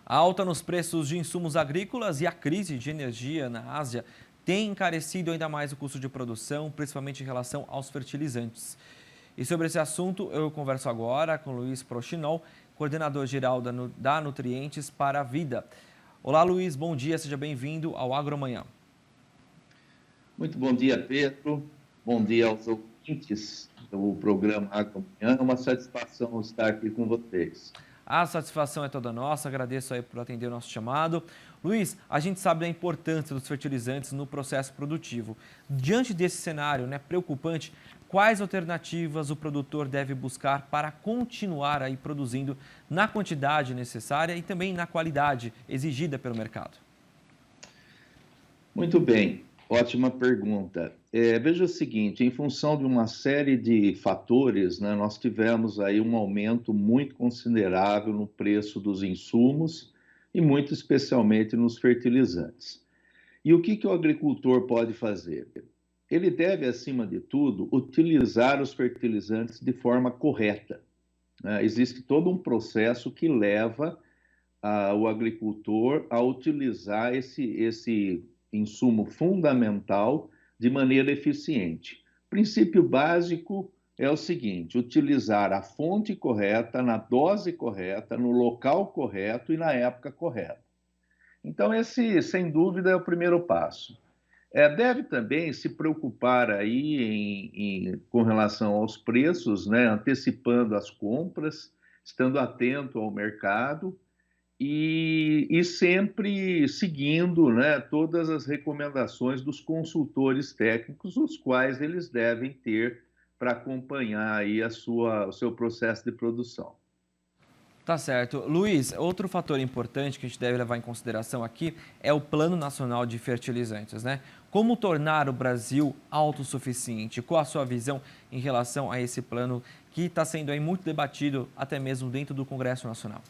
A alta nos preços de insumos agrícolas e a crise de energia na Ásia tem encarecido ainda mais o custo de produção, principalmente em relação aos fertilizantes. E sobre esse assunto, eu converso agora com Luiz Prochinol, coordenador-geral da Nutrientes para a Vida. Olá, Luiz, bom dia, seja bem-vindo ao Agromanhã. Muito bom dia, Pedro. Bom dia aos ouvintes do programa Agromanhã. É uma satisfação estar aqui com vocês. A satisfação é toda nossa, agradeço aí por atender o nosso chamado. Luiz, a gente sabe da importância dos fertilizantes no processo produtivo. Diante desse cenário, preocupante, quais alternativas o produtor deve buscar para continuar aí produzindo na quantidade necessária e também na qualidade exigida pelo mercado? Muito bem, ótima pergunta. Veja o seguinte, em função de uma série de fatores, nós tivemos aí um aumento muito considerável no preço dos insumos e muito especialmente nos fertilizantes. E o que o agricultor pode fazer? Ele deve, acima de tudo, utilizar os fertilizantes de forma correta. Existe todo um processo que leva o agricultor a utilizar esse insumo fundamental de maneira eficiente. O princípio básico é o seguinte: utilizar a fonte correta, na dose correta, no local correto e na época correta. Então, esse, sem dúvida, é o primeiro passo. Deve também se preocupar aí com relação aos preços, antecipando as compras, estando atento ao mercado e sempre seguindo, todas as recomendações dos consultores técnicos, os quais eles devem ter para acompanhar aí o seu processo de produção. Tá certo. Luiz, outro fator importante que a gente deve levar em consideração aqui é o Plano Nacional de Fertilizantes, Como tornar o Brasil autossuficiente? Qual a sua visão em relação a esse plano que está sendo aí muito debatido até mesmo dentro do Congresso Nacional?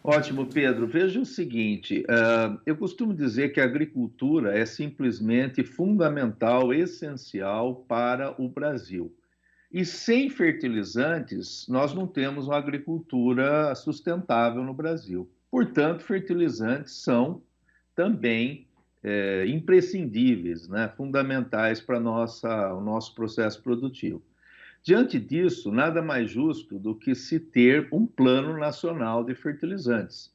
Ótimo, Pedro. Veja o seguinte, eu costumo dizer que a agricultura é simplesmente fundamental, essencial para o Brasil. E sem fertilizantes, nós não temos uma agricultura sustentável no Brasil. Portanto, fertilizantes são também imprescindíveis, fundamentais para o nosso processo produtivo. Diante disso, nada mais justo do que se ter um plano nacional de fertilizantes.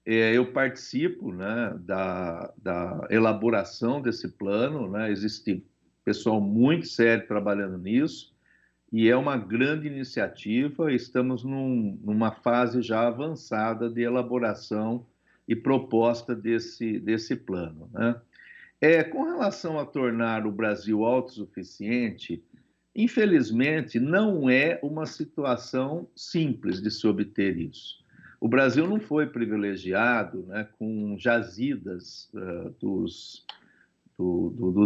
Eu participo da elaboração desse plano, existe pessoal muito sério trabalhando nisso, e é uma grande iniciativa. Estamos numa fase já avançada de elaboração e proposta desse plano. Com relação a tornar o Brasil autossuficiente, infelizmente, não é uma situação simples de se obter isso. O Brasil não foi privilegiado com jazidas dos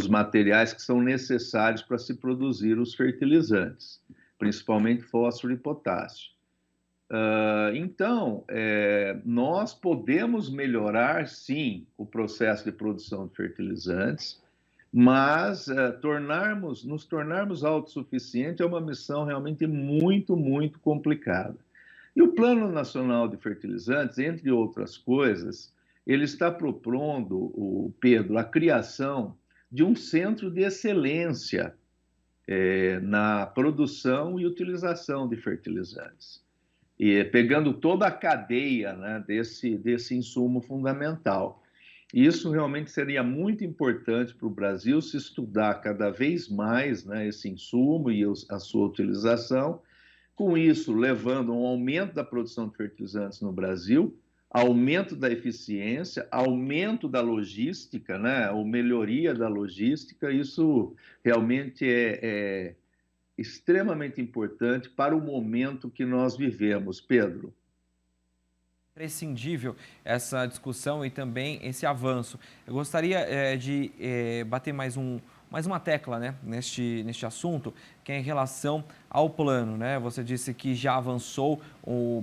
materiais que são necessários para se produzir os fertilizantes, principalmente fósforo e potássio. Então, nós podemos melhorar, sim, o processo de produção de fertilizantes, mas nos tornarmos autossuficientes é uma missão realmente muito, muito complicada. E o Plano Nacional de Fertilizantes, entre outras coisas, ele está propondo, Pedro, a criação de um centro de excelência na produção e utilização de fertilizantes, e pegando toda a cadeia desse insumo fundamental. Isso realmente seria muito importante para o Brasil se estudar cada vez mais esse insumo e a sua utilização, com isso levando a um aumento da produção de fertilizantes no Brasil, aumento da eficiência, aumento da logística, ou melhoria da logística. Isso realmente é extremamente importante para o momento que nós vivemos, Pedro. Imprescindível essa discussão e também esse avanço. Eu gostaria de bater mais uma tecla neste assunto, que é em relação ao plano. Você disse que já avançou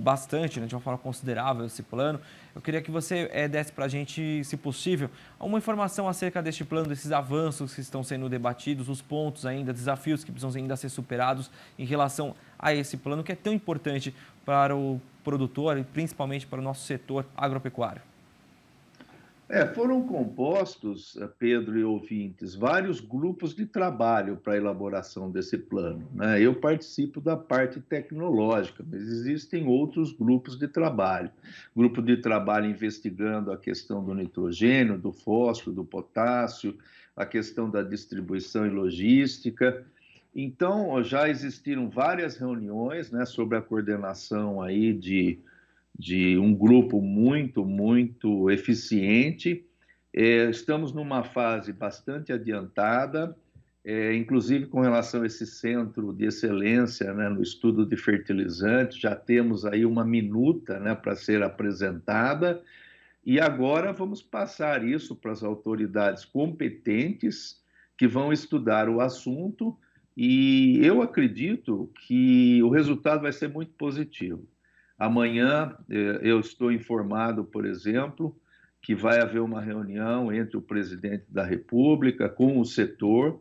bastante, de uma forma considerável esse plano. Eu queria que você desse para a gente, se possível, uma informação acerca deste plano, desses avanços que estão sendo debatidos, os pontos ainda, desafios que precisam ainda ser superados em relação a esse plano, que é tão importante para o produtor e principalmente para o nosso setor agropecuário? Foram compostos, Pedro e ouvintes, vários grupos de trabalho para a elaboração desse plano, né? Eu participo da parte tecnológica, mas existem outros grupos de trabalho. Grupo de trabalho investigando a questão do nitrogênio, do fósforo, do potássio, a questão da distribuição e logística. Então, já existiram várias reuniões, né, sobre a coordenação aí de um grupo muito eficiente. Estamos numa fase bastante adiantada, inclusive com relação a esse centro de excelência, né, no estudo de fertilizantes, já temos aí uma minuta, né, para ser apresentada, e agora vamos passar isso para as autoridades competentes que vão estudar o assunto, e eu acredito que o resultado vai ser muito positivo. Amanhã eu estou informado, por exemplo, que vai haver uma reunião entre o presidente da República com o setor,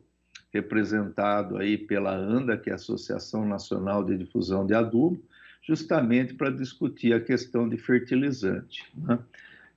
representado aí pela ANDA, que é a Associação Nacional de Difusão de Adubo, justamente para discutir a questão de fertilizante, né?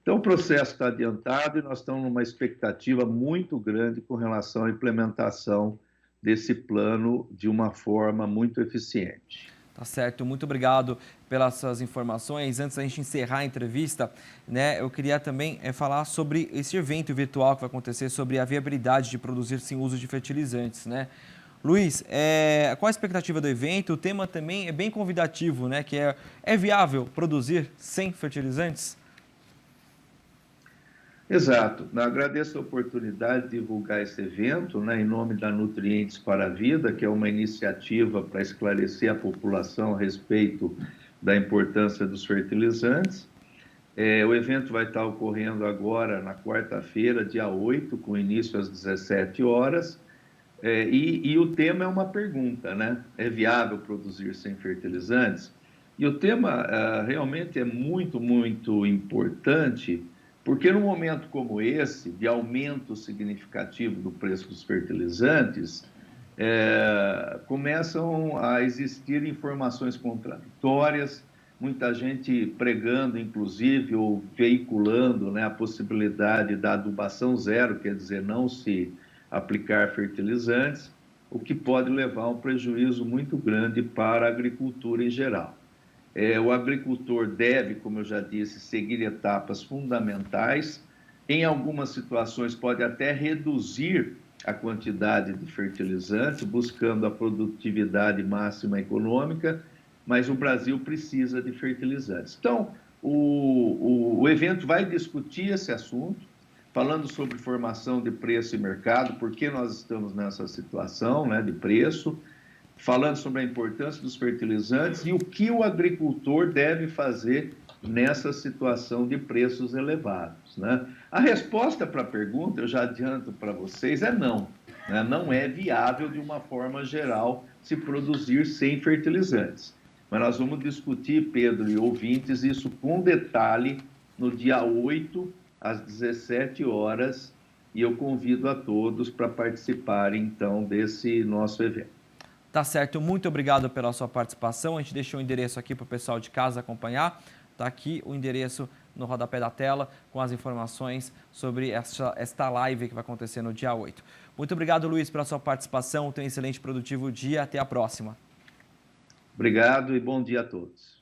Então, o processo está adiantado e nós estamos numa expectativa muito grande com relação à implementação desse plano de uma forma muito eficiente. Tá certo, muito obrigado pelas suas informações. Antes da gente encerrar a entrevista, né, eu queria também falar sobre esse evento virtual que vai acontecer sobre a viabilidade de produzir sem uso de fertilizantes, né? Luiz, qual a expectativa do evento? O tema também é bem convidativo, né? Que é viável produzir sem fertilizantes? Exato. Eu agradeço a oportunidade de divulgar esse evento, né, em nome da Nutrientes para a Vida, que é uma iniciativa para esclarecer a população a respeito da importância dos fertilizantes. O evento vai estar ocorrendo agora na quarta-feira, dia 8, com início às 17 horas. E o tema é uma pergunta, né? É viável produzir sem fertilizantes? E o tema realmente é muito importante, porque num momento como esse, de aumento significativo do preço dos fertilizantes, começam a existir informações contraditórias, muita gente pregando, inclusive, ou veiculando, né, a possibilidade da adubação zero, quer dizer, não se aplicar fertilizantes, o que pode levar a um prejuízo muito grande para a agricultura em geral. O agricultor deve, como eu já disse, seguir etapas fundamentais. Em algumas situações, pode até reduzir a quantidade de fertilizante, buscando a produtividade máxima econômica, mas o Brasil precisa de fertilizantes. Então, o evento vai discutir esse assunto, falando sobre formação de preço e mercado, por que nós estamos nessa situação, né, de preço, falando sobre a importância dos fertilizantes e o que o agricultor deve fazer nessa situação de preços elevados, né? A resposta para a pergunta, eu já adianto para vocês, é não, né? Não é viável de uma forma geral se produzir sem fertilizantes. Mas nós vamos discutir, Pedro e ouvintes, isso com detalhe no dia 8, às 17 horas, e eu convido a todos para participarem, então, desse nosso evento. Tá certo, muito obrigado pela sua participação. A gente deixou o endereço aqui para o pessoal de casa acompanhar. Tá aqui o endereço no rodapé da tela com as informações sobre esta live que vai acontecer no dia 8. Muito obrigado, Luiz, pela sua participação. Tenha um excelente e produtivo dia. Até a próxima. Obrigado e bom dia a todos.